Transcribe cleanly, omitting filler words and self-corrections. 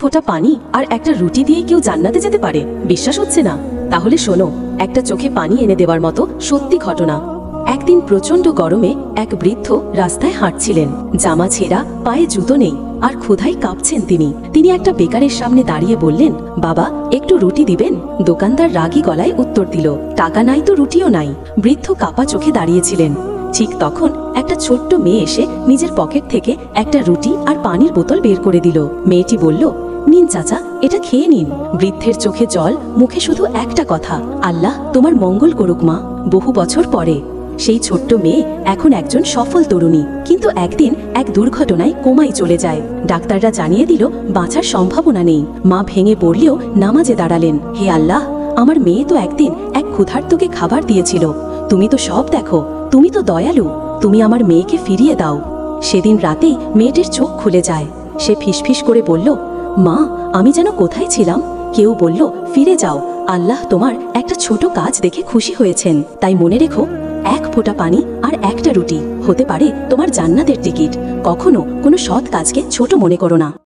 ফোঁটা পানি আর একটা রুটি দিয়ে কেউ জান্নাতে যেতে পারে? বিশ্বাস হচ্ছে না? তাহলে শোনো, একটা চোখে পানি এনে দেওয়ার মতো সত্যি ঘটনা। একদিন প্রচন্ড গরমে এক বৃদ্ধ রাস্তায় হাঁটছিলেন। জামা ছেঁড়া, পায়ে জুতো নেই, আর ক্ষুধায় কাঁপছেন তিনি একটা বেকারের সামনে দাঁড়িয়ে বললেন, বাবা, একটু রুটি দিবেন? দোকানদার রাগী গলায় উত্তর দিল, টাকা নাই তো রুটিও নাই। বৃদ্ধ কাপা চোখে দাঁড়িয়েছিলেন। ঠিক তখন একটা ছোট্ট মেয়ে এসে নিজের পকেট থেকে একটা রুটি আর পানির বোতল বের করে দিল। মেয়েটি বলল, নিন চাচা, এটা খেয়ে নিন। বৃদ্ধের চোখে জল, মুখে শুধু একটা কথা, আল্লাহ তোমার মঙ্গল করুক মা। বহু বছর পরে সেই ছোট্ট মেয়ে এখন একজন সফল তরুণী, কিন্তু একদিন এক দুর্ঘটনায় কোমায় চলে যায়। ডাক্তাররা জানিয়ে দিল বাঁচার সম্ভাবনা নেই। মা ভেঙে পড়লেও নামাজে দাঁড়ালেন, হে আল্লাহ, আমার মেয়ে তো একদিন এক ক্ষুধার্তকে খাবার দিয়েছিল। তুমি তো সব দেখো, তুমি তো দয়ালু, তুমি আমার মেয়েকে ফিরিয়ে দাও। সেদিন রাতেই মেয়েটির চোখ খুলে যায়। সে ফিসফিস করে বলল, মা, আমি যেন কোথায় ছিলাম? কেউ বলল, ফিরে যাও, আল্লাহ তোমার একটা ছোট কাজ দেখে খুশি হয়েছেন। তাই মনে রেখো, এক ফোঁটা পানি আর একটা রুটি হতে পারে তোমার জান্নাতের টিকিট। কখনো কোনো সৎ কাজকে ছোট মনে করো না।